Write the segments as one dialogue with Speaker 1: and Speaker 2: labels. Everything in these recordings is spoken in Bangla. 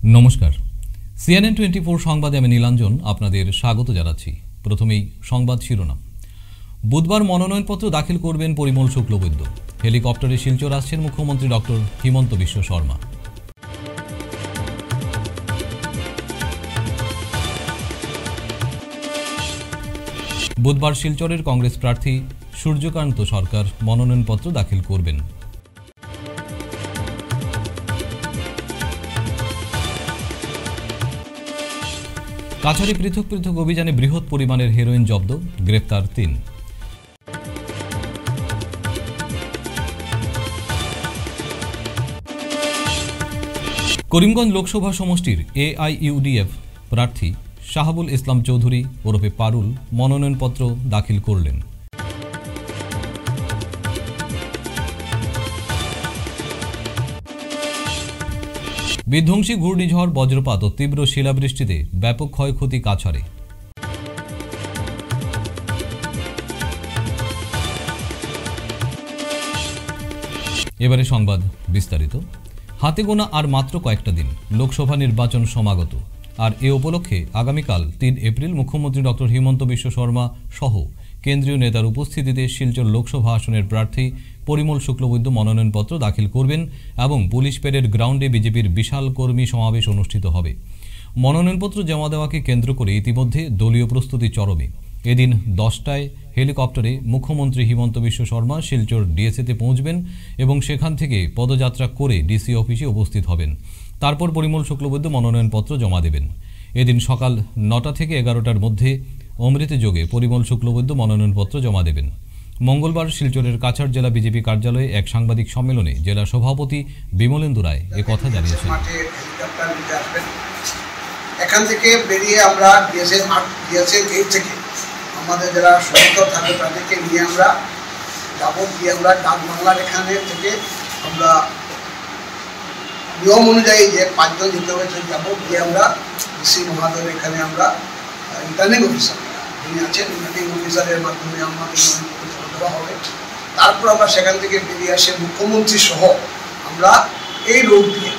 Speaker 1: নমস্কার, CNN 24 সংবাদে আমি নীলাঞ্জন আপনাদের স্বাগত জানাচ্ছি। প্রথমেই সংবাদ শিরোনাম। বুধবার মনোনয়নপত্র দাখিল করবেন পরিমল শুক্লবৈদ্য। হেলিকপ্টারে শিলচর আসছেন মুখ্যমন্ত্রী ডক্টর হিমন্ত বিশ্ব শর্মা। বুধবার শিলচরের কংগ্রেস প্রার্থী সূর্যকান্ত সরকার মনোনয়নপত্র দাখিল করবেন। কাছাড়ে পৃথক পৃথক অভিযানে বৃহৎ পরিমাণের হেরোইন জব্দ, গ্রেপ্তার ৩। করিমগঞ্জ লোকসভা সমষ্টির AIUDF প্রার্থী শাহাবুল ইসলাম চৌধুরী ওরফে পারুল মনোনয়নপত্র দাখিল করলেন। বিধ্বংসী ঘূর্ণিঝড় বজ্রপাত ও তীব্র শিলাবৃষ্টিতে ব্যাপক ক্ষয়ক্ষতি কাছাড়ে। এবারে সংবাদ বিস্তারিত। হাতে গোনা আর মাত্র কয়েকটা দিন লোকসভা নির্বাচন সমাগত, আর এ উপলক্ষে আগামীকাল ৩ এপ্রিল মুখ্যমন্ত্রী ডক্টর হিমন্ত বিশ্ব শর্মা সহ কেন্দ্রীয় নেতার উপস্থিতিতে শিলচর লোকসভা আসনের প্রার্থী পরিমল শুক্লবৈদ্য মনোনয়নপত্র দাখিল করবেন এবং পুলিশ প্যারেড গ্রাউন্ডে বিজেপির বিশাল কর্মী সমাবেশ অনুষ্ঠিত হবে। মনোনয়নপত্র জমা দেওয়াকে কেন্দ্র করে ইতিমধ্যে দলীয় প্রস্তুতি চরমে। এদিন 10টায় হেলিকপ্টারে মুখ্যমন্ত্রী হিমন্ত বিশ্ব শর্মা শিলচর ডিএসএতে পৌঁছবেন এবং সেখান থেকে পদযাত্রা করে ডিসি অফিসে উপস্থিত হবেন। তারপর পরিমল শুক্লবৈদ্য মনোনয়নপত্র জমা দেবেন। এদিন সকাল 9টা থেকে 11টার মধ্যে অমৃত যোগে পরিমল শুক্লবৈদ্য মনোনয়নপত্র জমা দেবেন। মঙ্গলবার শিলচরের কাছাড় জেলা বিজেপি কার্যালয়ে এক সাংবাদিক সম্মেলনে জেলা সভাপতি বিমলেন্দু রায় একথা জানিয়েছেন।
Speaker 2: এখান থেকে বেরিয়ে আমরা ডিএসএ গেট থেকে আমাদের যারা সমর্থক থাকবে তাদেরকে নিয়ে আমরা যাবো, গিয়ে আমরা ডাক বাংলার এখানে থেকে আমরা নিয়ম অনুযায়ী যে 5 জন যেতে হয়েছে যাবো, গিয়ে আমরা ডিসি মহাদয়ের এখানে আমরা রিটার্নিং অফিসার যিনি আছেন রিটার্নিং অফিসারের মাধ্যমে আমাদের দেওয়া হবে। তারপর আমরা সেখান থেকে বেরিয়ে আসে মুখ্যমন্ত্রী সহ আমরা এই রোড দিয়ে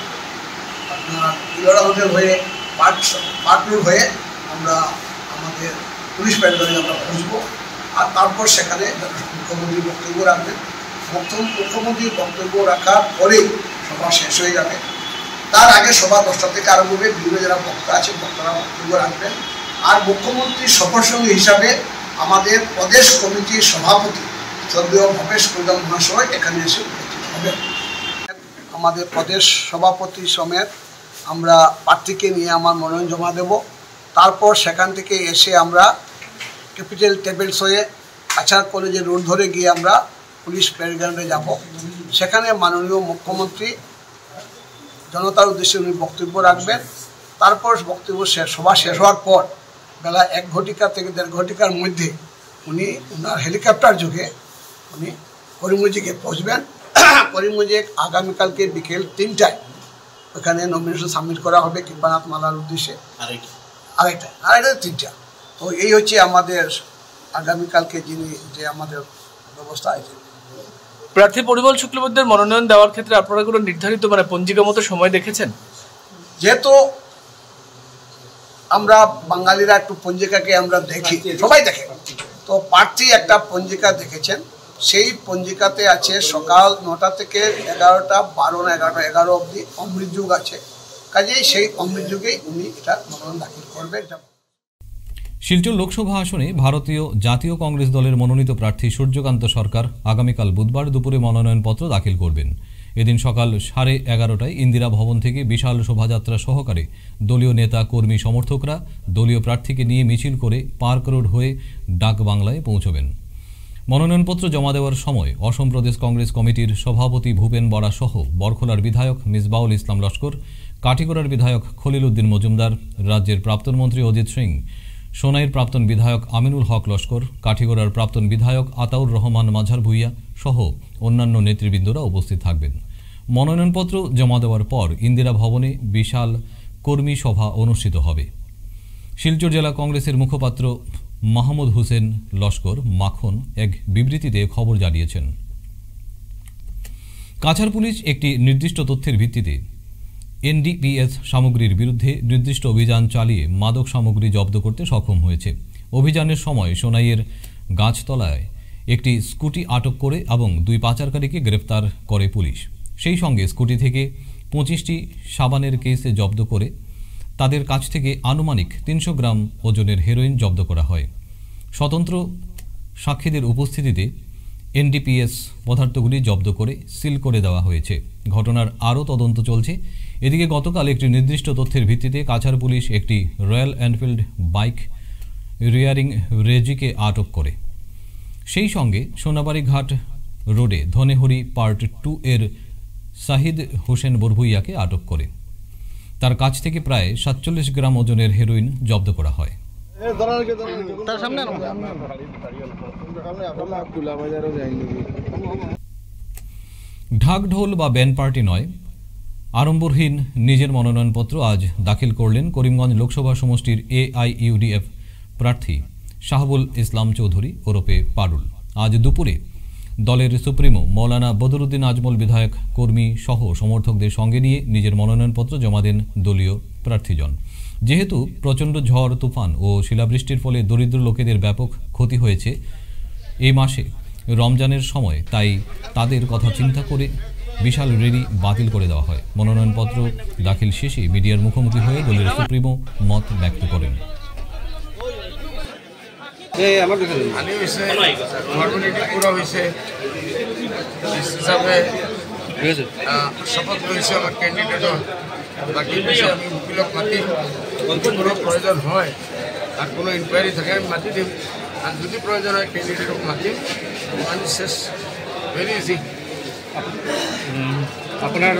Speaker 2: আপনার ইলোরা হোটেল হয়ে পার্ট রোড হয়ে আমরা আমাদের পুলিশ প্যারেডে আমরা পৌঁছবো। আর তারপর সেখানে মুখ্যমন্ত্রী বক্তব্য রাখবেন। মুখ্যমন্ত্রীর বক্তব্য রাখার পরেই সভা শেষ হয়ে যাবে। তার আগে সভা 10টা থেকে আরম্ভ হবে। বিভিন্ন যারা বক্তা আছে বক্তারা বক্তব্য রাখবেন। আর মুখ্যমন্ত্রীর সফরসঙ্গী হিসাবে আমাদের প্রদেশ কমিটির সভাপতি শ্রদ্ধেয় ভবেশ প্রধান মহাশয় এখানে এসে উপস্থিত হবেন। আমাদের প্রদেশ সভাপতি সমেত আমরা প্রার্থীকে নিয়ে আমার মনোনয়ন জমা দেব। তারপর সেখান থেকে এসে আমরা ক্যাপিটাল টেবিলস হয়ে কাছাড় কলেজের রোড ধরে গিয়ে আমরা পুলিশ প্যারেড গ্রাউন্ডে যাব। সেখানে মাননীয় মুখ্যমন্ত্রী জনতার উদ্দেশ্যে উনি বক্তব্য রাখবেন। তারপর বক্তব্য সভা শেষ হওয়ার পর বেলা 1 ঘটিকা থেকে 1.5 ঘটিকার মধ্যে উনি ওনার হেলিকপ্টার যোগে উনি করিমগঞ্জে পৌঁছবেন। করিমগঞ্জে আগামীকালকে বিকেল 3টায় ওখানে নমিনেশন সাবমিট করা হবে কৃপানাথ মালার উদ্দেশ্যে। আরেকটা 3টা। তো এই হচ্ছে আমাদের আগামীকালকে যে আমাদের ব্যবস্থা আছে।
Speaker 3: প্রার্থী পরিমল শুক্লবৈদ্যের মনোনয়ন দেওয়ার ক্ষেত্রে আপনারা কোনো নির্ধারিত পঞ্জিকা মতো সময় দেখেছেন?
Speaker 2: যেহেতু আমরা বাঙালিরা একটু পঞ্জিকাকে আমরা দেখি, সবাই দেখে, তো প্রার্থী একটা পঞ্জিকা দেখেছেন। সেই পঞ্জিকাতে আছে সকাল 9টা থেকে 11টা, 12 না 11টা, 11 অবধি অমৃত যুগ আছে। কাজেই সেই অমৃত যুগেই উনি এটা মনোনয়ন দাখিল করবেন।
Speaker 1: শিলচর লোকসভা আসনে ভারতীয় জাতীয় কংগ্রেস দলের মনোনীত প্রার্থী সূর্যকান্ত সরকার আগামীকাল বুধবার দুপুরে মনোনয়নপত্র দাখিল করবেন। এদিন সকাল 11:30টায় ইন্দিরা ভবন থেকে বিশাল শোভাযাত্রা সহকারে দলীয় নেতা কর্মী সমর্থকরা দলীয় প্রার্থীকে নিয়ে মিছিল করে পার্ক রোড হয়ে ডাক বাংলায় পৌঁছবেন। মনোনয়নপত্র জমা দেওয়ার সময় অসম প্রদেশ কংগ্রেস কমিটির সভাপতি ভূপেন বরা সহ বরখোলার বিধায়ক মিসবাউল ইসলাম লস্কর, কাঠিগড়ার বিধায়ক খলিল উদ্দিন মজুমদার, রাজ্যের প্রাক্তন মন্ত্রী অজিত সিং, সোনাইয়ের প্রাক্তন বিধায়ক আমিনুল হক লস্কর, কাঠিগড়ার প্রাক্তন বিধায়ক আতাউর রহমান মাঝার ভুইয়া সহ অন্যান্য নেতৃবৃন্দরা উপস্থিত থাকবেন। মনোনয়নপত্র জমা দেওয়ার পর ইন্দিরা ভবনে বিশাল কর্মী সভা অনুষ্ঠিত হবে। শিলচর জেলা কংগ্রেসের মুখপাত্র মাহমুদ হুসেন লস্কর মাখন এক বিবৃতিতে খবর জানিয়েছেন, কাছাড় পুলিশ একটি নির্দিষ্ট তথ্যের ভিত্তিতে এনডিপিএস সামগ্রীর বিরুদ্ধে নির্দিষ্ট অভিযান চালিয়ে মাদক সামগ্রী জব্দ করতে সক্ষম হয়েছে। অভিযানের সময় সোনাইয়ের গাছতলায় একটি স্কুটি আটক করে এবং 2 পাচারকারীকে গ্রেফতার করে পুলিশ। সেই সঙ্গে স্কুটি থেকে 25টি সাবানের কেস জব্দ করে তাদের কাছ থেকে আনুমানিক 300 গ্রাম ওজনের হেরোইন জব্দ করা হয়। স্বতন্ত্র সাক্ষীদের উপস্থিতিতে এনডিপিএস পদার্থগুলি জব্দ করে সিল করে দেওয়া হয়েছে। ঘটনার আরও তদন্ত চলছে। এদিকে গতকাল একটি নির্দিষ্ট তথ্যের ভিত্তিতে কাছাড় পুলিশ একটি রয়্যাল এনফিল্ড বাইক রিয়ারিং রেজিকে আটক করে। সেই সঙ্গে সোনাবাড়ি ঘাট রোডে ধনেহরি পার্ট 2 এর শাহিদ হোসেন বরভুইয়াকে আটক করে তার কাছ থেকে প্রায় 47 গ্রাম ওজনের হেরোইন জব্দ করা হয়। ঢাকঢোল বা ব্যান্ড পার্টি নয়, আড়ম্বরহীন নিজের মনোনয়নপত্র আজ দাখিল করলেন করিমগঞ্জ লোকসভা সমষ্টির AIUDF প্রার্থী শাহবুল ইসলাম চৌধুরী ওরফে পারুল। আজ দুপুরে দলের সুপ্রিমো মৌলানা বদরুদ্দিন আজমল বিধায়ক কর্মী সহ সমর্থকদের সঙ্গে নিয়ে নিজের মনোনয়নপত্র জমা দেন দলীয় প্রার্থীজন। যেহেতু প্রচণ্ড ঝড় তুফান ও শিলাবৃষ্টির ফলে দরিদ্র লোকেদের ব্যাপক ক্ষতি হয়েছে এই মাসে রমজানের সময়, তাই তাদের কথা চিন্তা করে বিশাল র্যালি বাতিল করে দেওয়া হয়। মনোনয়নপত্র দাখিল শেষে মিডিয়ার মুখোমুখি হয়ে দলের সুপ্রিমো মত ব্যক্ত করেন।
Speaker 4: শপথ লৈছে আমার ক্যান্ডিডেটর, বাকি বিষয়ে আমি উকিলক মাতি কোনো প্রয়োজন হয় আর কোনো ইনকোয়ারি থাকে আমি মাতি দিম, আর যদি প্রয়োজন হয় ক্যান্ডিডেটক মাতিম। মানে শেষ ভেরি ইজি।
Speaker 5: আপোনাৰ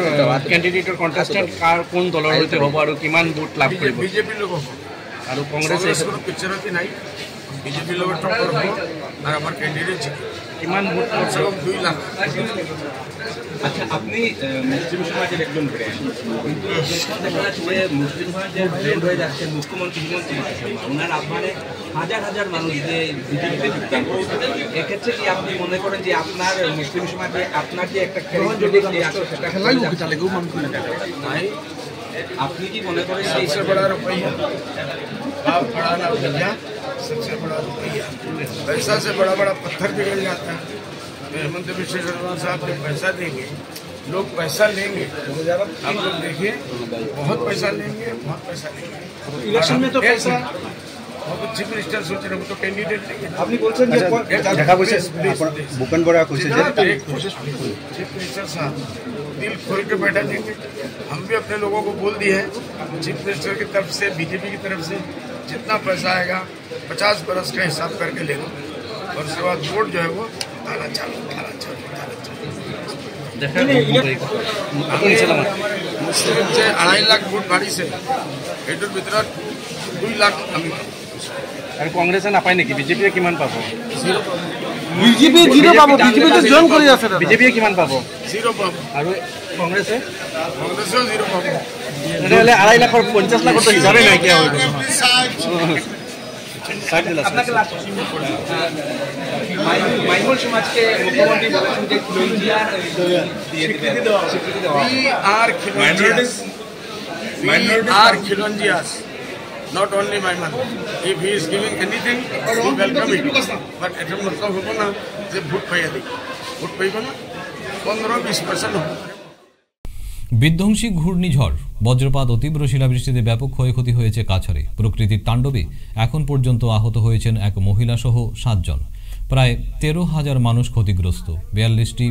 Speaker 5: কেণ্ডিডেটৰ কণ্টেষ্টেণ্ট কাৰ কোন দলৰ সৈতে হ'ব আৰু কিমান ভোট লাভ কৰিব?
Speaker 4: বিজেপিৰ লোক হ'ব
Speaker 5: আৰু কংগ্ৰেছে
Speaker 4: কোনো পিকচাৰতে নাই। বিজেপিৰ লগত টক্কৰ হ'ব আর আমার ক্যান্ডিডেট জিতবে।
Speaker 5: কিমান ভোট?
Speaker 4: কমসে কম 2 লাখ।
Speaker 6: আচ্ছা, আপনি মুসলিম সমাজের একজন ব্র্যান্ড, কিন্তু দেখা যাচ্ছে যে মুসলিম সমাজের ব্র্যান্ড হয়ে যাচ্ছেন মুখ্যমন্ত্রী হিমন্ত বিশ্ব শর্মা। ওনার আহ্বানে হাজার হাজার মানুষ যে বিজেপিতে যোগদান করছে, এক্ষেত্রে কি আপনি মনে করেন যে আপনার মুসলিম সমাজে আপনার যে একটা ক্যারিজমেটিক যে আছে সেটা আপনি কি মনে করেন যে
Speaker 4: सबसे बड़ा रुपया भाव बढ़ाना भैया, सबसे बड़ा रुपया। पैसा से बड़ा बड़ा पत्थर पिघल जाता है। हेमंत बिश्व शर्मा साहब जब पैसा देंगे, लोग पैसा लेंगे। आप लोग देखिए, बहुत पैसा लेंगे, बहुत पैसा लेंगे।
Speaker 5: ইলেকশন में तो पैसा
Speaker 4: চিফ মিনিস্টার सोच रहे हैं, वो तो कैंडिडेट लेंगे।
Speaker 5: আপনি বলছেন যে দেখা গৈছে ভূপেন বৰা কৈছে যে
Speaker 4: चीफ मिनिस्टर साहब दिल खोल के बैठा देंगे। हम भी अपने लोगों को बोल दिए हैं, चीफ मिनिस्टर की तरफ से, बीजेपी की तरफ से जितना पैसा आएगा 50 बरस का हिसाब करके ले लो, और उसके बाद वोट जो है वो डाला चालू। मुस्लिम से 2.5 लाख ভোট বাড়িছে, এটার ভিতৰত 2 লাখ আমি
Speaker 5: আৰু কংগ্ৰেছে নাপায় নেকি? বিজেপিয়ে কিমান পাব?
Speaker 7: বিজেপি জিরো পাবো, বিজেপিতে জয়েন করে আছে।
Speaker 5: বিজেপিয়ে কিমান পাব?
Speaker 4: 0 পাব,
Speaker 5: আৰু কংগ্ৰেছে
Speaker 4: কংগ্রেসেও 0 পাব।
Speaker 5: তেনেহ'লে 2.5 লাখৰ 50 লাখৰ তো হিচাপে নাইকিয়া হৈ গ'ল।
Speaker 6: মাইমুল সমাজকে মুখ্যমন্ত্রী বলেছেন যে খিলঞ্জিয়ার স্বীকৃতি দেওয়া
Speaker 4: We are Khilonjias, not only Maiman. If he is giving anything, we welcome it. But এটা মতলব হবো না যে ভোট পাইয়া দিই, ভোট পাইব না, 15-20% হবে।
Speaker 1: বিধ্বংসী ঘূর্ণিঝড় বজ্রপাত ও তীব্র শিলাবৃষ্টিতে ব্যাপক ক্ষয়ক্ষতি হয়েছে কাছাড়ে। প্রকৃতির তাণ্ডবে এখন পর্যন্ত আহত হয়েছেন এক মহিলা সহ 7 জন। প্রায় 13,000 মানুষ ক্ষতিগ্রস্ত। 42টি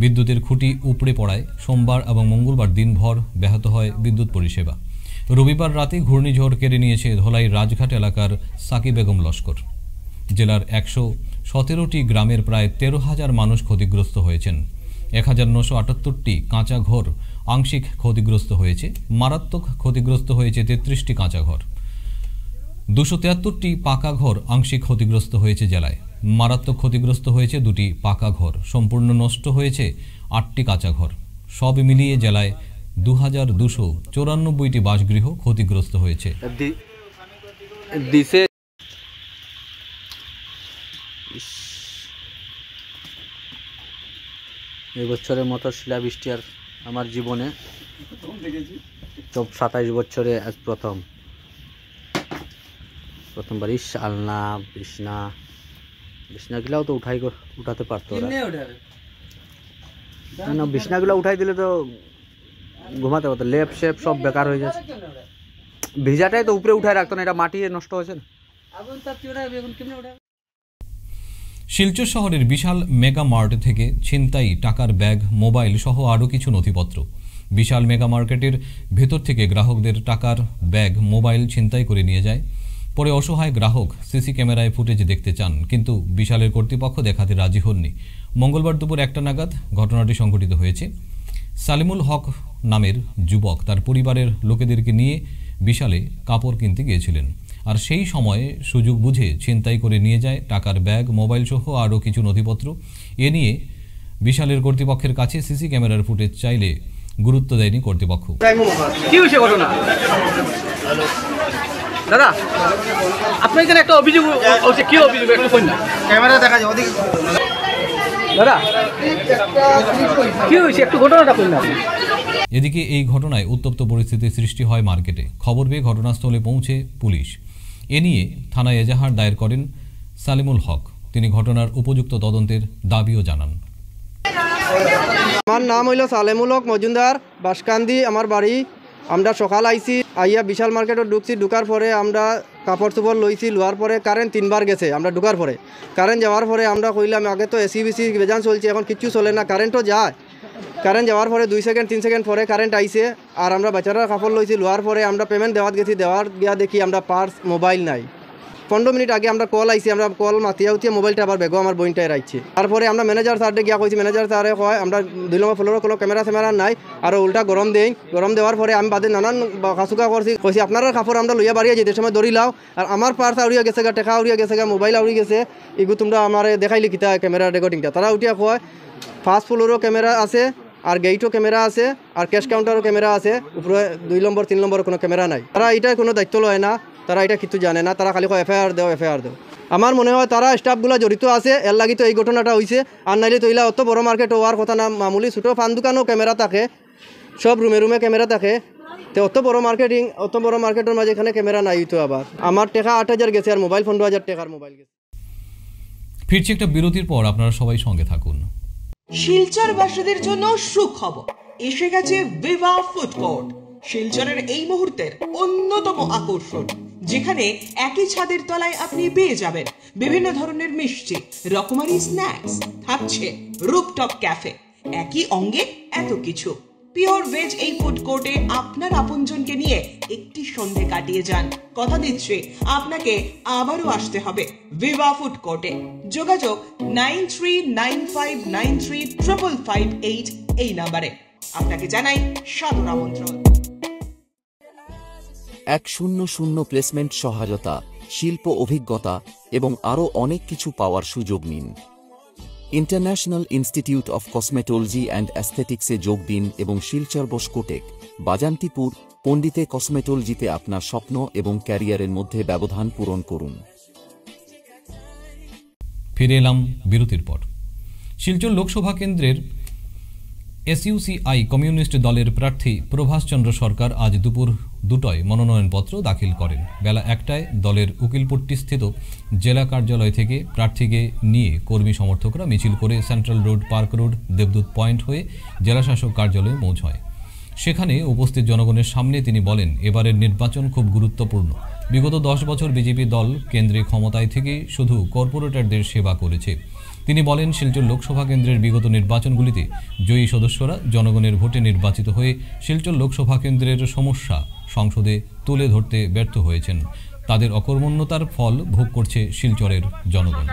Speaker 1: বিদ্যুতের খুঁটি উপড়ে পড়ায় সোমবার এবং মঙ্গলবার দিনভর ব্যাহত হয় বিদ্যুৎ পরিষেবা। রবিবার রাতে ঘূর্ণিঝড় কেড়ে নিয়েছে ধলাই রাজঘাট এলাকার সাকি বেগম লস্কর। জেলার 117টি গ্রামের প্রায় 13,000 মানুষ ক্ষতিগ্রস্ত হয়েছেন। 1978টি কাঁচা ঘর আংশিক ক্ষতিগ্রস্ত হয়েছে। মারাত্মক ক্ষতিগ্রস্ত হয়েছে 33টি কাঁচা ঘর। 273টি পাকা ঘর আংশিক ক্ষতিগ্রস্ত হয়েছে জেলায়। মারাত্মক ক্ষতিগ্রস্ত হয়েছে 2টি পাকা ঘর। সম্পূর্ণ নষ্ট হয়েছে 8টি কাঁচা ঘর। সব মিলিয়ে জেলায় 2294টি বাসগৃহ ক্ষতিগ্রস্ত হয়েছে।
Speaker 7: এই বছরের মতো শিলাবৃষ্টি আর আমার জীবনে
Speaker 8: তো 27 বছরে আজ প্রথমবার ইস আলনা বিছনাগুলাও তো উঠাতে পারতো না, বিছনাগুলো উঠাই দিলে তো ঘুমাতে পারতো। লেপ শেপ সব বেকার হয়ে যাচ্ছে। ভিজাটাই তো উপরে উঠায় রাখতো না, এটা মাটি নষ্ট হয়েছে না।
Speaker 1: শিলচর শহরের বিশাল মেগা মার্ট থেকে ছিনতাই টাকার ব্যাগ, মোবাইল সহ আরও কিছু নথিপত্র। বিশাল মেগা মার্কেটের ভেতর থেকে গ্রাহকদের টাকার ব্যাগ, মোবাইল ছিনতাই করে নিয়ে যায়। পরে অসহায় গ্রাহক সিসি ক্যামেরায় ফুটেজ দেখতে চান, কিন্তু বিশালের কর্তৃপক্ষ দেখাতে রাজি হননি। মঙ্গলবার দুপুর 1টা নাগাদ ঘটনাটি সংঘটিত হয়েছে। সালিমুল হক নামের যুবক তার পরিবারের লোকেদেরকে নিয়ে বিশালে কাপড় কিনতে গিয়েছিলেন, আর সেই সময়ে সুযোগ বুঝে ছিনতাই করে নিয়ে যায় টাকার ব্যাগ, মোবাইল সহ আরও কিছু নথিপত্র। এ নিয়ে বিশালের কর্তৃপক্ষের কাছে সিসি ক্যামেরার ফুটেজ চাইলে গুরুত্ব দেয়নি কর্তৃপক্ষ।
Speaker 3: কি হয়েছে ঘটনা দাদা? আপনার এখানে একটা অভিযোগ হচ্ছে, কি অভিযোগ একটু বলুন না।
Speaker 7: ক্যামেরা দেখা যায় ওদিকে।
Speaker 3: দাদা কি হয়েছে একটু ঘটনাটা বলুন না।
Speaker 1: এদিকে এই ঘটনায় উত্তপ্ত পরিস্থিতির সৃষ্টি হয় মার্কেটে। খবর পেয়ে ঘটনাস্থলে পৌঁছে পুলিশ। এ নিয়ে থানায় এজাহার দায়ের করেন সালিমুল হক। তিনি ঘটনার উপযুক্ত তদন্তের দাবিও জানান।
Speaker 9: আমার নাম হইল সালেমুল হক মজুমদার, বাসকান্দি আমার বাড়ি। আমরা সকাল আইছি, আইয়া বিশাল মার্কেটে ঢুকছি। ঢুকার পরে আমরা কাপড় চোপড় লইছি। লোয়ার পরে কারেন্ট 3বার গেছে। আমরা ঢুকার পরে কারেন্ট যাওয়ার পরে আমরা কইলাম আগে তো এসি বিসি বেজান চলছে, এখন কিচ্ছু চলে না, কারেন্টও যায়। কারেন্ট যাওয়ার পরে 2 সেকেন্ড 3 সেকেন্ড পরে কারেন্ট আইছে, আর আমরা বাচ্চারা কাপড় লইছি। লোয়ার পরে আমরা পেমেন্ট দেওয়ার গেছি। দেওয়ার গিয়া দেখি আমরা পার্স, মোবাইল নাই। 15 মিনিট আগে আমরা কল আইছি, আমরা কল মাতিয়া উঠিয়ে মোবাইলটা আবার বেগো আমার বইনটাই রাখছি। তারপরে আমরা ম্যানেজার স্যারকে গিয়া কইছি। ম্যানেজার স্যারে কয় আমরা 2 নম্বর ফ্লোরে কোনো ক্যামেরা নাই, আর উল্টা গরম দেই। গরম দেওয়ার পরে আমি বাদে নানান কাসুকা করছি। কইছি আপনারা কাপড় আমরা লইয়া বাড়িয়ে যেতে সময় ধরি লাও, আর আমার পার্স আউরিয়া গেছে গা, টাকা আউরিয়া গেছে গা, মোবাইল আউরি গেছে, এগু তোমরা আমার দেখাইলি কিতা ক্যামেরা রেকর্ডিংটা। তারা উঠিয়া কয় 1st ফ্লোরও ক্যামেরা আছে, আর গেইটও ক্যামেরা আছে, আর ক্যাশ কাউন্টারও ক্যামেরা আছে, উপরে 2 নম্বর 3 নম্বর কোনো ক্যামেরা নাই। তারা এটার কোনো দায়িত্ব লয় না, তারা এটা কিছু জানে না। তারা খালি এফআইআর দেও। আমার মনে হয় তারা স্টাফগুলো জড়িত আছে, এর লাগি তো এই ঘটনাটা হয়েছে। আর নাইলে তো ইলা অত বড় মার্কেট হওয়ার কথা না। মামুলি ছোটো পান দোকানও ক্যামেরা থাকে, সব রুমে ক্যামেরা থাকে। তো অত বড় মার্কেটের মাঝে এখানে ক্যামেরা নাই। তো আবার আমার টাকা 8,000 গেছে, আর মোবাইল 15,000 টাকার মোবাইল গেছে।
Speaker 1: ফিরছি একটা বিরতির পর, আপনারা সবাই সঙ্গে থাকুন।
Speaker 10: শিলচরবাসীদের জন্য সুখবর, এসে গেছে ভিভা ফুড কোর্ট। শিলচরের এই মুহূর্তের অন্যতম আকর্ষণ, যেখানে একই ছাদের তলায় আপনি পেয়ে যাবেন বিভিন্ন ধরনের মিষ্টি, রকমারি স্ন্যাক্স, থাকছে রুফটপ ক্যাফে। একই অঙ্গে এত কিছু। পিওর ভেজ এই ফুড কোর্টে আপনার আপনজনকে নিয়ে একটি সন্ধে কাটিয়ে যান। কথা দিচ্ছি আপনাকে আবারও আসতে হবে ভিভা ফুড কোর্টে। যোগাযোগ 9395935558 এই নাম্বারে। আপনাকে জানাই সাদর আমন্ত্রণ।
Speaker 11: 100 প্লেসমেন্ট সহায়তা, শিল্প অভিজ্ঞতা এবং আরও অনেক কিছু পাওয়ার সুযোগ নিন। International institute of cosmetology and অ্যাস্থেটিক্সে যোগ দিন এবং শিলচর বসকোটেক, বাজান্তিপুর, পণ্ডিতে কসমেটোলজিতে আপনার স্বপ্ন এবং ক্যারিয়ারের মধ্যে ব্যবধান পূরণ করুন।
Speaker 1: ফিরে এলাম বিরতির পর। শিলচর লোকসভা কেন্দ্রের এসইউসিআই কমিউনিস্ট দলের প্রার্থী প্রভাস চন্দ্র সরকার আজ দুপুর 2টায় মনোনয়নপত্র দাখিল করেন। বেলা 1টায় দলের উকিলপট্টিস্থিত জেলা কার্যালয় থেকে প্রার্থীকে নিয়ে কর্মী সমর্থকরা মিছিল করে central road, park road, Debdut point হয়ে জেলাশাসক কার্যালয়ে পৌঁছায়। সেখানে উপস্থিত জনগণের সামনে তিনি বলেন, এবারের নির্বাচন খুব গুরুত্বপূর্ণ। বিগত 10 বছর বিজেপি দল কেন্দ্রে ক্ষমতায় থেকে শুধু কর্পোরেটরদের সেবা করেছে। তিনি বলেন, শিলচর লোকসভা কেন্দ্রের বিগত নির্বাচনগুলিতে জয়ী সদস্যরা জনগণের ভোটে নির্বাচিত হয়ে শিলচর লোকসভা কেন্দ্রের সমস্যা সংসদে তুলে ধরতে ব্যর্থ হয়েছেন। তাদের অকর্মণ্যতার ফল ভোগ করছে শিলচরের জনগণ।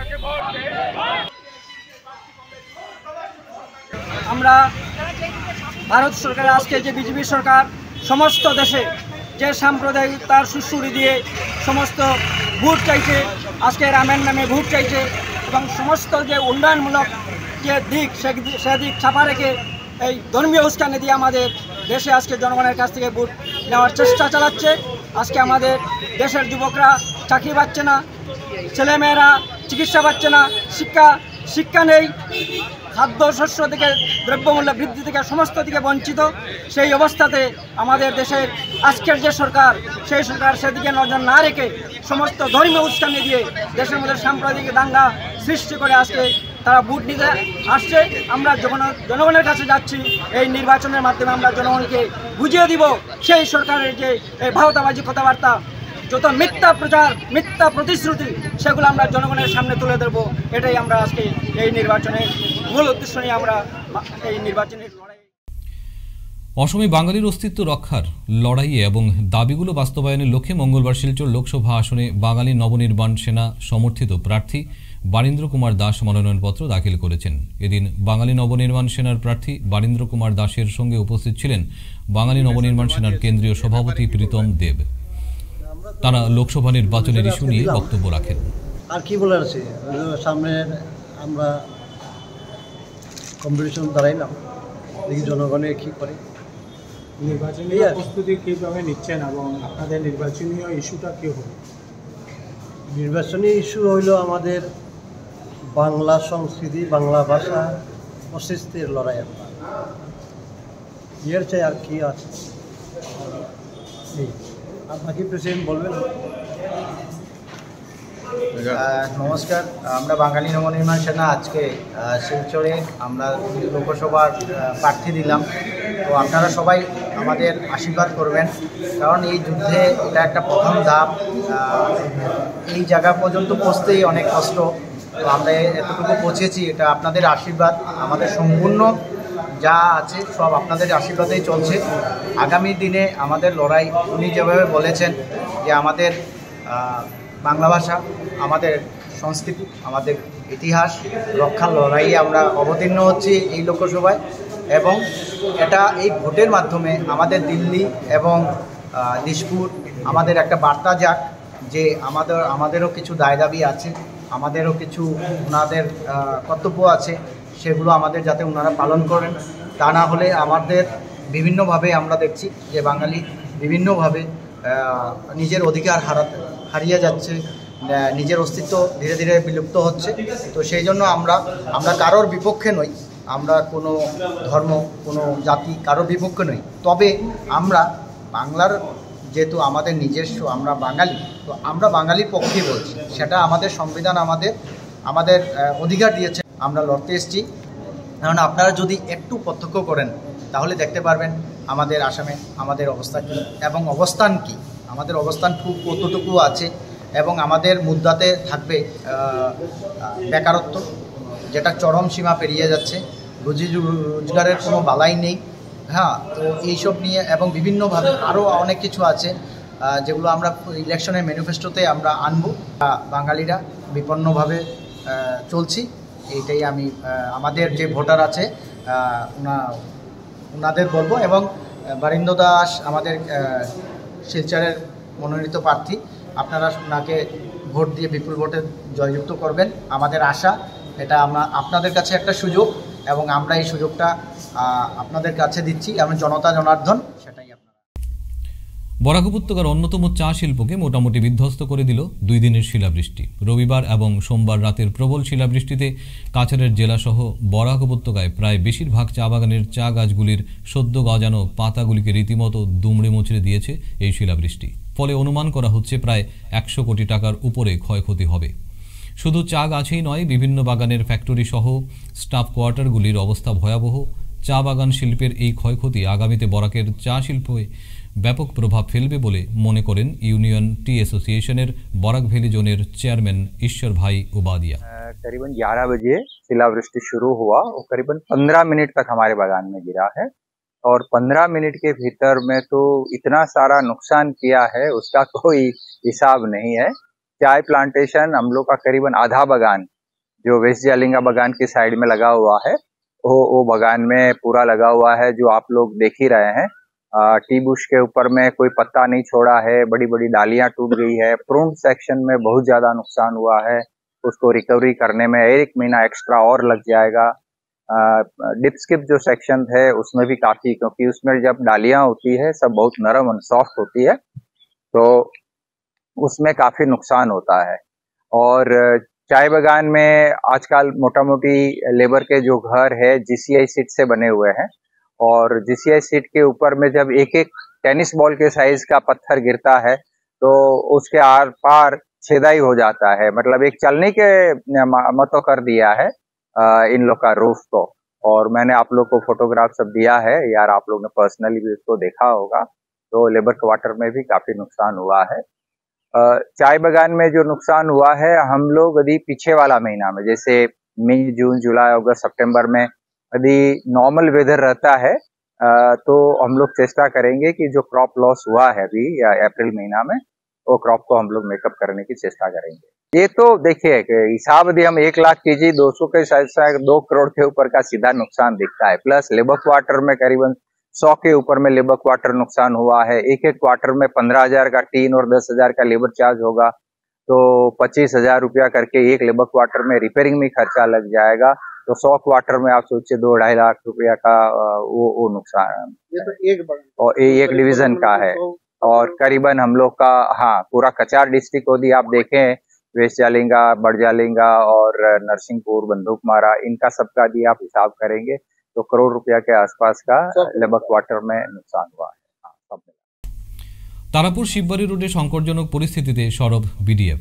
Speaker 12: আমরা ভারত সরকার, আজকে যে বিজেপি সরকার সমস্ত দেশে যে সাম্প্রদায়িকতার সুশ্রুতি দিয়ে সমস্ত ভোট চাইছে, আজকে রামের নামে ভোট চাইছে এবং সমস্ত যে উন্নয়নমূলক যে দিক সেদিক ছাপা রেখে এই ধর্মীয় উস্কানি দিয়ে আমাদের দেশে আজকে জনগণের কাছ থেকে ভোট নেওয়ার চেষ্টা চালাচ্ছে। আজকে আমাদের দেশের যুবকরা চাকরি পাচ্ছে না, ছেলেমেয়েরা চিকিৎসা পাচ্ছে না, শিক্ষা নেই, খাদ্যশস্য থেকে দ্রব্যমূল্য বৃদ্ধি থেকে সমস্ত দিকে বঞ্চিত। সেই অবস্থাতে আমাদের দেশের আজকের যে সরকার, সেই সরকার সেদিকে নজর না রেখে সমস্ত ধর্মীয় উস্কানি দিয়ে দেশের মধ্যে সাম্প্রদায়িক দাঙ্গা সৃষ্টি করে আজকে তারা ভোট নিতে আসছে। আমরা জনগণের কাছে যাচ্ছি, এই নির্বাচনের মাধ্যমে আমরা জনগণকে বুঝিয়ে দিব সেই সরকারের যে ভাওতাবাজি কথাবার্তা, যত মিথ্যা প্রচার, মিথ্যা প্রতিশ্রুতি, সেগুলো আমরা জনগণের সামনে তুলে ধরবো। এটাই আমরা আজকে এই নির্বাচনের মূল উদ্দেশ্য নিয়ে আমরা এই নির্বাচনের লড়াই।
Speaker 1: অসমে বাঙালির অস্তিত্ব রক্ষার লড়াইয়ে এবং দাবিগুলো বাস্তবায়নের লক্ষ্যে মঙ্গলবার শিলচর লোকসভা আসনে বাঙালি নবনির্বাণ সেনা সমর্থিত প্রার্থী বারীন্দ্র কুমার দাস মনোনয়নপত্র দাখিল করেছেন। এদিন বাঙালি নবনির্মাণ সেনার প্রার্থী বারীন্দ্র কুমার দাসের সঙ্গে উপস্থিত ছিলেন বাঙালি নবনির্মাণ সেনার কেন্দ্রীয় সভাপতি প্রীতম দেব। তারা লোকসভা নির্বাচনের ইস্যু নিয়ে বক্তব্য রাখেন।
Speaker 13: আর কি বলার আছে, সামনে আমরা কম্পিটিশন দাঁড়াইলাম, দেখি জনগণে কি করে।
Speaker 14: নির্বাচনী প্রস্তুতি কীভাবে নিচ্ছেন এবং আপনাদের নির্বাচনীয় ইস্যুটা কী হবে?
Speaker 13: নির্বাচনী ইস্যু হইল আমাদের বাংলা সংস্কৃতি, বাংলা ভাষা অস্তিত্বের লড়াই। এর চাই আর কি আছে? আপনাকে প্রেসিডেন্ট বলবেন।
Speaker 15: নমস্কার, আমরা বাঙালি নবনির্মাণ সেনা আজকে শিলচরে আমরা লোকসভার প্রার্থী দিলাম। তো আপনারা সবাই আমাদের আশীর্বাদ করবেন, কারণ এই যুদ্ধে এটা একটা প্রথম ধাপ। এই জায়গা পর্যন্ত পৌঁছতেই অনেক কষ্ট, তো আমরা এতটুকু পৌঁছেছি, এটা আপনাদের আশীর্বাদ। আমাদের সম্পূর্ণ যা আছে সব আপনাদের আশীর্বাদেই চলছে। আগামী দিনে আমাদের লড়াই, উনি যেভাবে বলেছেন যে আমাদের বাংলা ভাষা, আমাদের সংস্কৃতি, আমাদের ইতিহাস রক্ষার লড়াইয়ে আমরা অবতীর্ণ হচ্ছি এই লোকসভায়। এবং এটা এই ভোটের মাধ্যমে আমাদের দিল্লি এবং দিশপুর আমাদের একটা বার্তা যাক যে আমাদেরও কিছু দায় দাবি আছে, আমাদেরও কিছু ওনাদের কর্তব্য আছে, সেগুলো আমাদের যাতে ওনারা পালন করেন। তা না হলে আমাদের বিভিন্নভাবে আমরা দেখছি যে বাঙালি বিভিন্নভাবে নিজের অধিকার হারিয়ে যাচ্ছে, নিজের অস্তিত্ব ধীরে ধীরে বিলুপ্ত হচ্ছে। তো সেই জন্য আমরা কারোর বিপক্ষে নই, আমরা কোনো ধর্ম, কোনো জাতি কারোর বিপক্ষে নই। তবে আমরা বাংলার, যেহেতু আমাদের নিজস্ব, আমরা বাঙালি, তো আমরা বাঙালির পক্ষে বলছি। সেটা আমাদের সংবিধান আমাদের অধিকার দিয়েছে, আমরা লড়তে এসেছি। কারণ আপনারা যদি একটু প্রত্যক্ষ করেন তাহলে দেখতে পারবেন আমাদের আসামে আমাদের অবস্থা কী এবং অবস্থান কী। আমাদের অবস্থান কতটুকু আছে এবং আমাদের মুদ্রাতে থাকবে বেকারত্ব, যেটা চরম সীমা পেরিয়ে যাচ্ছে, রুজি রোজগারের কোনো বালাই নেই। হ্যাঁ, তো এইসব নিয়ে এবং বিভিন্নভাবে আরও অনেক কিছু আছে যেগুলো আমরা ইলেকশনের ম্যানিফেস্টোতে আমরা আনবো। বাঙালিরা বিপন্নভাবে চলছি, এইটাই আমি আমাদের যে ভোটার আছে ওনাদের বলবো। এবং বারীন্দ্র দাস আমাদের শিলচরের মনোনীত প্রার্থী, আপনারা ওনাকে ভোট দিয়ে বিপুল ভোটে জয়যুক্ত করবেন। আমাদের আশা, এটা আপনাদের কাছে একটা সুযোগ এবং আমরা এই সুযোগটা আপনাদের কাছে দিচ্ছি, এবং জনতা জনার্দন সেটাই।
Speaker 1: বরাক উপত্যকার অন্যতম চা শিল্পকে মোটামুটি বিধ্বস্ত করে দিল 2 দিনের শিলাবৃষ্টি। রবিবার এবং সোমবার রাতের প্রবল শিলাবৃষ্টিতে কাছাড়ের জেলাসহ বরাক উপত্যকায় প্রায় বেশিরভাগ চা বাগানের চা গাছগুলির সদ্য গজানো পাতাগুলিকে রীতিমতো দুমড়ে মুচড়ে দিয়েছে এই শিলাবৃষ্টি। ফলে অনুমান করা হচ্ছে প্রায় 100 কোটি টাকার উপরে ক্ষয়ক্ষতি হবে। শুধু চা গাছেই নয়, বিভিন্ন বাগানের ফ্যাক্টরি সহ স্টাফ কোয়ার্টারগুলির অবস্থা ভয়াবহ। চা বাগান শিল্পের এই ক্ষয়ক্ষতি আগামীতে বরাকের চা শিল্পে ব্যাপক প্রভাব ফেলবে বলে মনে করেন ইউনিয়ন টি অ্যাসোসিয়েশনের বরাক ভ্যালি জোনের চেয়ারম্যান ঈশ্বর ভাই उबादिया।
Speaker 16: करीबन 11 बजे शिलावृष्टि शुरू हुआ और करीबन 15 मिनट तक हमारे बागान में गिरा है और 15 मिनट के भीतर में तो इतना सारा नुकसान किया है उसका कोई हिसाब नहीं है। चाय प्लांटेशन हम लोग का करीबन आधा बागान जो वेस्ट जालिंगा बागान की साइड में लगा हुआ है वो बागान में पूरा लगा हुआ है, जो आप लोग देख ही रहे हैं। टी बुश के ऊपर में कोई पत्ता नहीं छोड़ा है, बड़ी बड़ी डालियां टूट गई है। प्रून सेक्शन में बहुत ज्यादा नुकसान हुआ है, उसको रिकवरी करने में 1 महीना एक्स्ट्रा और लग जाएगा। डिप स्किप जो सेक्शन है उसमें भी काफी, क्योंकि उसमें जब डालियां होती है सब बहुत नरम और सॉफ्ट होती है, तो उसमें काफी नुकसान होता है। और चाय बागान में आजकल मोटा मोटी लेबर के जो घर है जीसीआई सीट से बने हुए हैं और जीसीआई सीट के ऊपर में जब एक एक टेनिस बॉल के साइज का पत्थर गिरता है तो उसके आर पार छेदाई हो जाता है, मतलब एक चलने के मतो कर दिया है इन लोग का रूफ को। और मैंने आप लोग को फोटोग्राफ सब दिया है यार, आप लोग ने पर्सनली भी उसको देखा होगा। तो लेबर क्वार्टर में भी काफी नुकसान हुआ है। चाय बागान में जो नुकसान हुआ है, हम लोग यदि पीछे वाला महीना में जैसे मई, जून, जुलाई, अगस्त, सितंबर में यदि नॉर्मल वेदर रहता है तो हम लोग चेष्टा करेंगे कि जो क्रॉप लॉस हुआ है अभी या अप्रैल महीना में, वो क्रॉप को हम लोग मेकअप करने की चेष्टा करेंगे। ये तो देखिए हिसाब यदि हम 1 लाख कीजिए 200 के साथ 2 करोड़ के ऊपर का सीधा नुकसान दिखता है, प्लस लेबर क्वार्टर में करीबन 100 के ऊपर में लेबर क्वार्टर नुकसान हुआ है। एक एक क्वार्टर में 15,000 का टीन और 10,000 का लेबर चार्ज होगा, तो 25,000 रुपया करके एक लेबर क्वार्टर में रिपेयरिंग में खर्चा लग जाएगा। तो 100 क्वार्टर में आप सोचिए 2-2.5 लाख रुपया का वो नुकसान,
Speaker 13: ये तो
Speaker 16: एक डिवीजन का है। और करीबन हम लोग का पूरा कचार डिस्ट्रिक्ट यदि आप देखें, वेस्ट जालिंगा, बड़ जालिंगा और नरसिंहपुर, बंदूकमारा, इनका सबका यदि आप हिसाब करेंगे तो करोड़ रुपया के आसपास का लेबर क्वार्टर में नुकसान हुआ है।
Speaker 1: তারাপুর শিববাড়ি রোডে সংকটজনক পরিস্থিতিতে সরব বিডিএফ।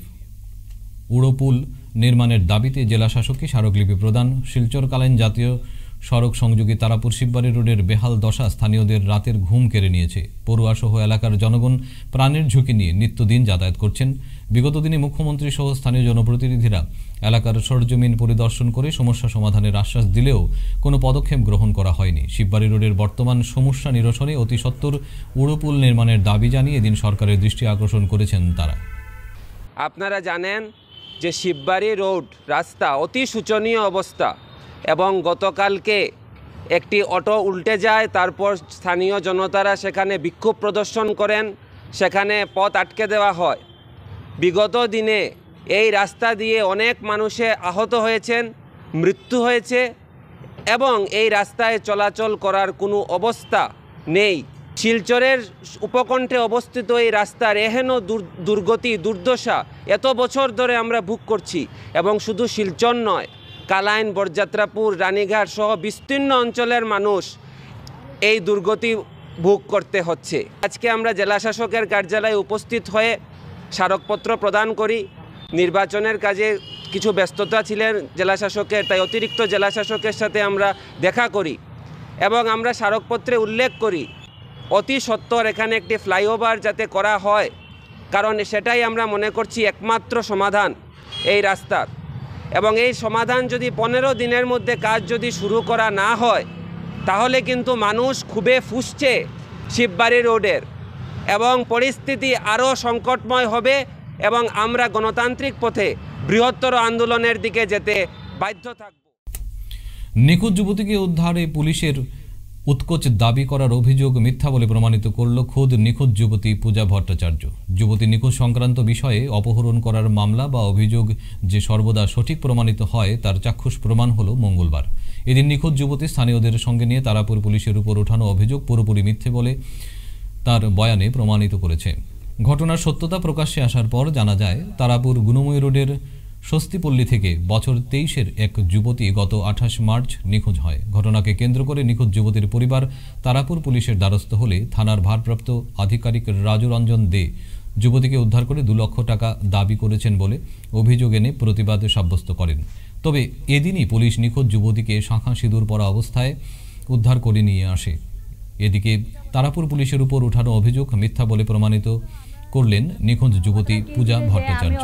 Speaker 1: উড়োপুল নির্মাণের দাবিতে জেলা শাসককে স্মারকলিপি প্রদান। শিলচর কালাইন জাতীয় সড়ক সংযোগী তারাপুর শিববাড়ি রোডের বেহাল দশা স্থানীয়দের রাতের ঘুম কেড়ে নিয়েছে। পড়ুয়া সহ এলাকার জনগণ প্রাণের ঝুঁকি নিয়ে নিত্যদিন যাতায়াত করছেন। বিগত দিনে মুখ্যমন্ত্রী সহ স্থানীয় জনপ্রতিনিধিরা এলাকার সরজমিন পরিদর্শন করে সমস্যা সমাধানের আশ্বাস দিলেও কোনো পদক্ষেপ গ্রহণ করা হয়নি। শিববাড়ি রোডের বর্তমান সমস্যা নিরসনে অতি সত্বর উড়োপুল নির্মাণের দাবি জানিয়ে এদিন সরকারের দৃষ্টি আকর্ষণ করেছেন তারা।
Speaker 17: আপনারা জানেন যে শিববাড়ি রোড রাস্তা অতি শোচনীয় অবস্থা এবং গতকালকে একটি অটো উল্টে যায়, তারপর স্থানীয় জনতারা সেখানে বিক্ষোভ প্রদর্শন করেন, সেখানে পথ আটকে দেওয়া হয়। বিগত দিনে এই রাস্তা দিয়ে অনেক মানুষে আহত হয়েছেন, মৃত্যু হয়েছে এবং এই রাস্তায় চলাচল করার কোনো অবস্থা নেই। শিলচরের উপকণ্ঠে অবস্থিত এই রাস্তার এহেন দুর্গতি, দুর্দশা এত বছর ধরে আমরা ভোগ করছি এবং শুধু শিলচর নয়, কালাইন, বরযাত্রাপুর, রানীঘাট সহ বিস্তীর্ণ অঞ্চলের মানুষ এই দুর্গতি ভোগ করতে হচ্ছে। আজকে আমরা জেলা শাসকের কার্যালয়ে উপস্থিত হয়ে স্মারকপত্র প্রদান করি। নির্বাচনের কাজে কিছু ব্যস্ততা ছিলেন জেলা শাসকের, তাই অতিরিক্ত জেলা শাসকের সাথে আমরা দেখা করি এবং আমরা স্মারকপত্রে উল্লেখ করি অতি সত্বর এখানে একটি ফ্লাইওভার যাতে করা হয়, কারণ সেটাই আমরা মনে করছি একমাত্র সমাধান এই রাস্তার। এবং এই সমাধান যদি 15 দিনের মধ্যে কাজ যদি শুরু করা না হয় তাহলে কিন্তু মানুষ খুবই ফুঁসছে শিববাড়ি রোডের এবং পরিস্থিতি আরও সংকটময় হবে এবং আমরা গণতান্ত্রিক পথে বৃহত্তর আন্দোলনের দিকে যেতে বাধ্য থাকব।
Speaker 1: নিখোঁজ যুবতীকে উদ্ধারে পুলিশের উৎকোচ দাবি করার অভিযোগ মিথ্যা বলে প্রমাণিত করল খোদ নিখোঁজ যুবতী পূজা ভট্টাচার্য। যুবতী নিখোঁজ সংক্রান্ত বিষয়ে অপহরণ করার মামলা বা অভিযোগ যে সর্বদা সঠিক প্রমাণিত হয় তার চাক্ষুষ প্রমাণ হল মঙ্গলবার। এদিন নিখোঁজ যুবতী স্থানীয়দের সঙ্গে নিয়ে তারাপুর পুলিশের উপর ওঠানো অভিযোগ পুরোপুরি মিথ্যে বলে তার বয়ানে প্রমাণিত করেছে। ঘটনার সত্যতা প্রকাশ্যে আসার পর জানা যায় তারাপুর গুণময়ী রোডের স্বস্তিপল্লী থেকে বছর 23-এর এক যুবতী গত 28 মার্চ নিখোঁজ হয়। ঘটনাকে কেন্দ্র করে নিখোঁজ যুবতীর পরিবার তারাপুর পুলিশের দ্বারস্থ হলে থানার ভারপ্রাপ্ত আধিকারিক রাজু রঞ্জন দে যুবতীকে উদ্ধার করে 2 লক্ষ টাকা দাবি করেছেন বলে অভিযোগ এনে প্রতিবাদ সাব্যস্ত করেন। তবে এদিনই পুলিশ নিখোঁজ যুবতীকে শাঁখা সিঁদুর পরা অবস্থায় উদ্ধার করে নিয়ে আসে। এদিকে তারাপুর পুলিশের উপর উঠানো অভিযোগ মিথ্যা বলে প্রমাণিত করলেন নিখোঁজ যুবতী পূজা ভট্টাচার্য।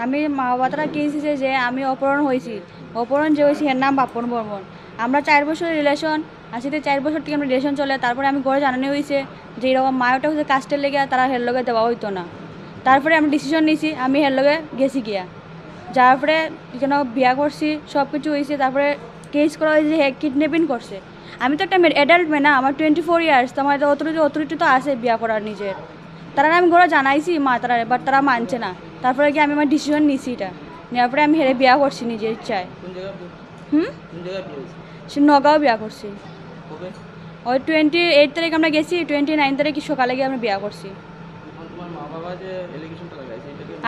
Speaker 18: আমি মা বাবারা কেছি যে আমি অপহরণ হয়েছি, অপহরণ যে হয়েছি এর নাম বাপন বর্মন। আমরা 4 বছরের রিলেশন আসিতে 4 বছর থেকে আমরা রিলেশন চলে। তারপরে আমি ঘরে জানানো হয়েছে যে এরকম মায়টা হচ্ছে কাস্টের লেগে তারা হের লগে দেওয়া হইতো না। তারপরে আমি ডিসিশন নিয়েছি আমি হের লগে গেছি গিয়া, যার পরে যেন বিয়া করছি, সব কিছু হয়েছে। তারপরে কেস করা হয়েছে যে কিডন্যাপিং করছে। আমি তো একটা অ্যাডাল্ট মেয়ে না, আমার 24 ইয়ার্স, তো আমার অথরিটি তো আছে বিয়া করার নিজের। তারা আমি ঘরে জানাইছি মা তারা, বাট তারা মানছে না। তারপরে কি আমি আমার ডিসিশন নিয়েছি, এটা নেওয়ার পরে আমি হেরে বিয়া করছি নিজের ইচ্ছায়। সে নগাঁও বিয়া করছি। ওই 28 তারিখ আমরা গেছি, 29 তারিখ সকালে গিয়ে আমরা বিয়া করছি।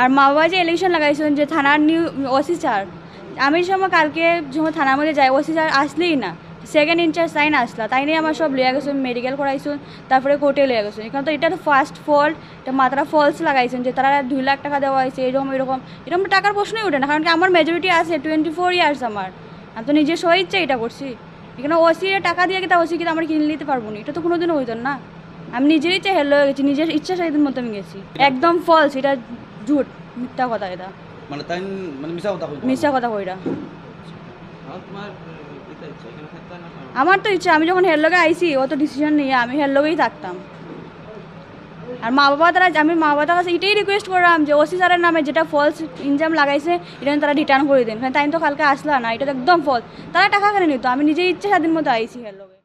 Speaker 18: আর মা বাবা যে ইলেকশন লাগাইছেন যে থানার নিউ ওসি স্যার, আমি সময় কালকে যখন থানার মধ্যে যাই ওসি স্যার আসলেই না, সেকেন্ড ইনচার্জ তাই না আসলা, তাই নিয়ে আমার সব লিয়ে গেছেন, মেডিকেল করাইছেন, তারপরে কোর্টে লিয়ে গেছেন। এখানে তো এটা তো ফার্স্ট ফল্ট, এটা মাত্রা ফলস লাগাইছেন যে তারা 2 লাখ টাকা দেওয়া হয়েছে, এরকম টাকার প্রশ্নই ওঠে না, কারণ কি আমার মেজরিটি আছে 24 ইয়ার্স, আমি তো নিজের স্বইচ্ছা এটা করছি। এখানে ওসি টাকা দিয়ে তা ওসি কিন্তু আমরা কিনে নিতে পারবো না, এটা তো কোনোদিনও হইতো না। আমি নিজের ইচ্ছা হেল্লো হয়ে গেছি, নিজের ইচ্ছা সেদিন মতো আমি গেছি, একদম ফলস, এটা ঝুট, মিথ্যা কথা, এটা
Speaker 8: মানে তাই মানে
Speaker 18: মিথ্যা কথা কইরা। আমার তো ইচ্ছা, আমি যখন হের লগে আইসি ও তো ডিসিশন নিয়ে আমি হের লগেই থাকতাম। আর মা বাবা তারা, আমি মা বাবার কাছে এটাই রিকোয়েস্ট করলাম যে ওসি স্যারের নামে যেটা ফলস ইনজাম লাগাইছে এটা তারা রিটার্ন করে দেন, তাই তো কালকে আসলা না, এটা তো একদম ফলস, তারা টাকা কেন নিত, আমি নিজের ইচ্ছা স্বাধীন মতো আইসি হের লগে।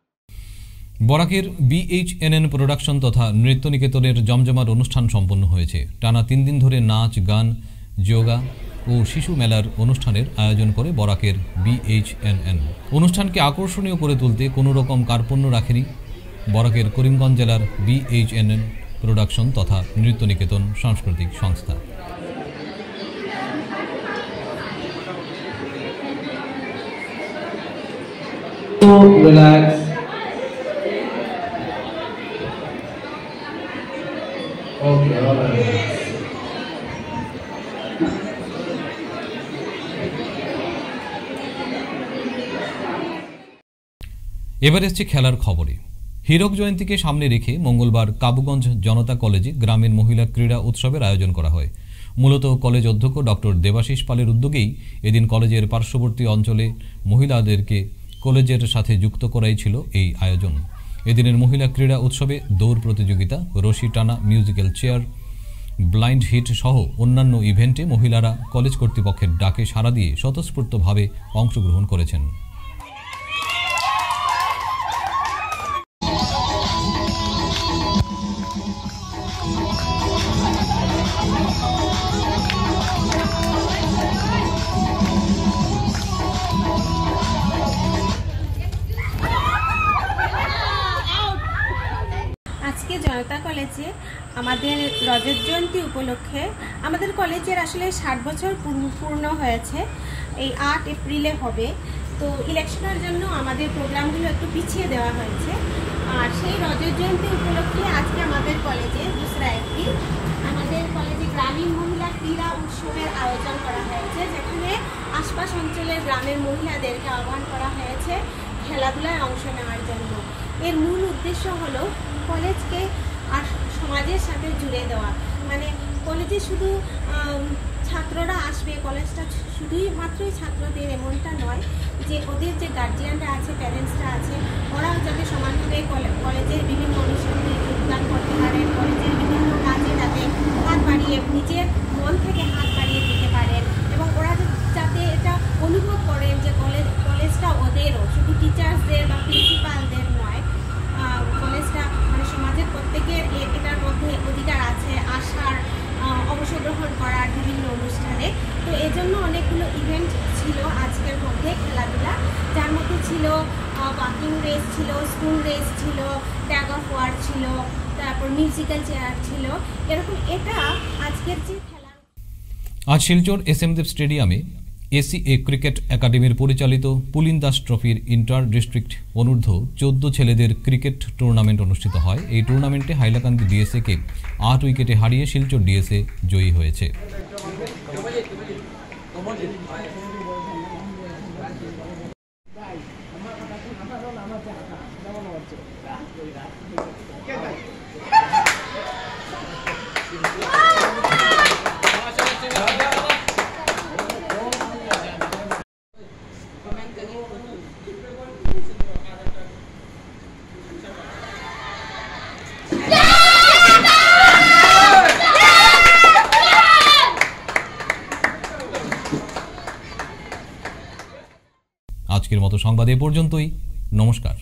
Speaker 1: বরাকের BHNN প্রোডাকশন তথা নৃত্য নিকেতনের জমজমাট অনুষ্ঠান সম্পন্ন হয়েছে। টানা 3 দিন ধরে নাচ, গান, যোগা ও শিশু মেলার অনুষ্ঠানের আয়োজন করে বরাকের BHNN। অনুষ্ঠানকে আকর্ষণীয় করে তুলতে কোনো রকম কার্পণ্য রাখেনি বরাকের করিমগঞ্জ জেলার BHNN প্রোডাকশন তথা নৃত্য নিকেতন সাংস্কৃতিক সংস্থা। এবার এসছে খেলার খবরে। হীরক জয়ন্তীকে সামনে রেখে মঙ্গলবার কাবুগঞ্জ জনতা কলেজে গ্রামীণ মহিলা ক্রীড়া উৎসবের আয়োজন করা হয়। মূলত কলেজ অধ্যক্ষ ডক্টর দেবাশিস পালের উদ্যোগেই এদিন কলেজের পার্শ্ববর্তী অঞ্চলে মহিলাদেরকে কলেজের সাথে যুক্ত করাই ছিল এই আয়োজন। এদিনের মহিলা ক্রীড়া উৎসবে দৌড় প্রতিযোগিতা, রশি টানা, মিউজিক্যাল চেয়ার, ব্লাইন্ড হিট সহ অন্যান্য ইভেন্টে মহিলারা কলেজ কর্তৃপক্ষের ডাকে সাড়া দিয়ে স্বতঃস্ফূর্তভাবে অংশগ্রহণ করেছেন।
Speaker 19: আজকে জনতা কলেজে আমাদের রজত জয়ন্তী উপলক্ষে আমাদের কলেজের আসলে 60 বছর পূর্ণ হয়েছে, এই 8 এপ্রিলে হবে। তো ইলেকশনের জন্য আমাদের প্রোগ্রামগুলো একটু পিছিয়ে দেওয়া হয়েছে, আর সেই রজত জয়ন্তী উপলক্ষে আজকে আমাদের কলেজে 2 এপ্রিল আমাদের কলেজে গ্রামীণ মহিলা ক্রীড়া উৎসবের আয়োজন করা হয়েছে, যেখানে আশপাশ অঞ্চলের গ্রামের মহিলাদেরকে আহ্বান করা হয়েছে খেলাধুলায় অংশ নেওয়ার জন্য। এর মূল উদ্দেশ্য হলো কলেজকে আর সমাজের সাথে জুড়ে দেওয়া, মানে কলেজে শুধু ছাত্ররা আসবে, কলেজটা শুধুই মাত্রই ছাত্রদের এমনটা নয়, যে ওদের যে গার্জিয়ানরা আছে, প্যারেন্টসরা আছে, ওরাও যাতে সমানভাবে কলেজের বিভিন্ন অনুষ্ঠানে যোগদান করতে পারেন, কলেজের বিভিন্ন কাজে যাতে হাত বাড়িয়ে নিজের মন থেকে হাত বাড়িয়ে দিতে পারেন, এবং ওরা যাতে এটা অনুভব করেন যে কলেজটা ওদেরও, শুধু টিচার্সদের বা প্রিন্সিপালদের নয়, কলেজটা মানে সমাজের প্রত্যেকের এটার মধ্যে অধিকার আছে আসার, অংশগ্রহণ করার বিভিন্ন অনুষ্ঠানে। তো এজন্য অনেকগুলো ইভেন্ট ছিল আজকের মধ্যে খেলাধুলা, যার মধ্যে ছিল ওয়াকিং রেস ছিল, স্কুল রেস ছিল, ট্যাগ অফ ওয়ার ছিল, তারপর মিউজিক্যাল চেয়ার ছিল, এরকম এটা আজকের যে খেলা।
Speaker 1: আজ শিলচর SM দেব স্টেডিয়ামে ACA ক্রিকেট একাডেমির পরিচালিত পুলিন দাস ট্রফির ইন্টার ডিস্ট্রিক্ট অনূর্ধ্ব 14 ছেলেদের ক্রিকেট টুর্নামেন্ট অনুষ্ঠিত হয়। এই টুর্নামেন্টে হাইলাকান্দি DSA-কে 8 উইকেটে হারিয়ে শিলচর DSA জয়ী হয়েছে। আজকের মতো সংবাদ এ পর্যন্তই। নমস্কার।